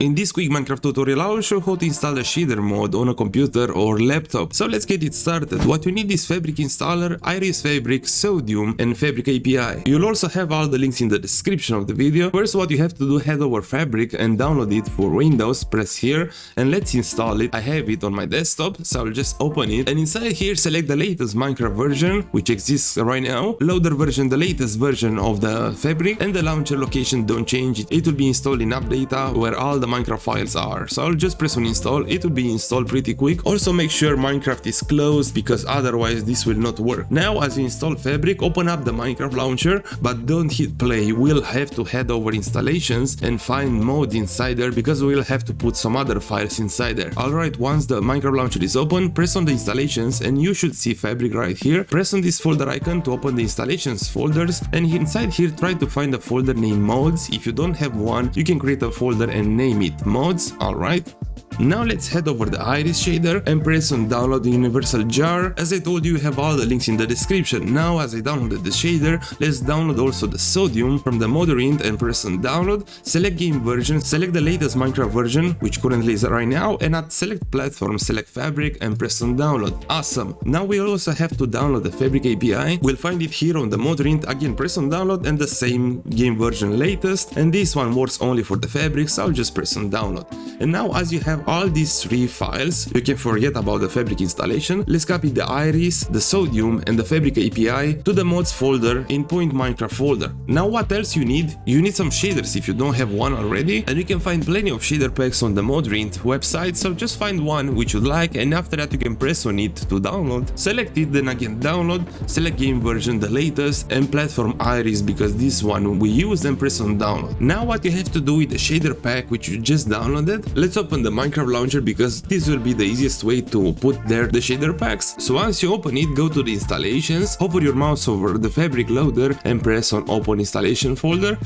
In this quick Minecraft tutorial, I will show how to install a shader mod on a computer or laptop. So let's get it started. What you need is Fabric installer, Iris Fabric, Sodium and Fabric API. You'll also have all the links in the description of the video. First, what you have to do, head over Fabric and download it for Windows, press here and let's install it. I have it on my desktop, so I'll just open it and inside here select the latest Minecraft version which exists right now, loader version, the latest version of the Fabric, and the launcher location don't change it. It will be installed in AppData where all the Minecraft files are. So I'll just press on install, it will be installed pretty quick. Also make sure Minecraft is closed because otherwise this will not work. Now as you install Fabric, open up the Minecraft launcher but don't hit play. We'll have to head over installations and find mods inside there because we'll have to put some other files inside there. Alright, once the Minecraft launcher is open, press on the installations and you should see Fabric right here. Press on this folder icon to open the installations folders and inside here try to find a folder named mods. If you don't have one, you can create a folder and name it mods. Alright. Now let's head over the Iris shader and press on download the universal jar. As I told you, you have all the links in the description. Now as I downloaded the shader, let's download also the Sodium from the Modderint and press on download. Select game version, select the latest Minecraft version which currently is right now, and at select platform select Fabric and press on download. Awesome. Now we also have to download the Fabric API. We'll find it here on the Modderint. Again press on download and the same game version latest, and this one works only for the Fabric, so I'll just press on download. And now as you have all these three files, you can forget about the Fabric installation. Let's copy the Iris, the Sodium and the Fabric API to the mods folder in Point Minecraft folder. Now what else you need? You need some shaders if you don't have one already, and you can find plenty of shader packs on the Modderint website, so just find one which you like and after that you can press on it to download. Select it, then again download, select game version, the latest, and platform Iris because this one we use, and press on download. Now what you have to do with the shader pack which you just downloaded, let's open the Minecraft launcher because this will be the easiest way to put there the shader packs. So once you open it, go to the installations, hover your mouse over the Fabric loader and press on open installation folder.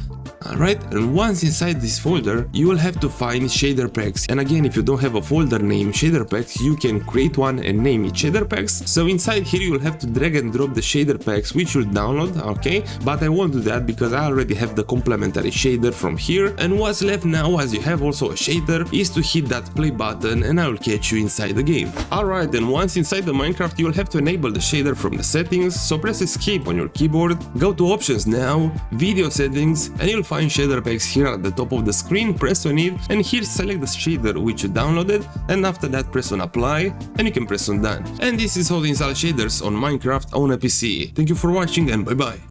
Alright, and once inside this folder, you will have to find shader packs. And again, if you don't have a folder named shader packs, you can create one and name it shader packs. So inside here, you will have to drag and drop the shader packs, which you'll download, okay? But I won't do that because I already have the complementary shader from here. And what's left now, as you have also a shader, is to hit that play button and I will catch you inside the game. Alright, and once inside the Minecraft, you will have to enable the shader from the settings. So press escape on your keyboard, go to options now, video settings, and you'll find shader packs here at the top of the screen. Press on it and here select the shader which you downloaded, and after that press on apply and you can press on done. And this is how to install shaders on Minecraft on a PC. Thank you for watching and bye bye.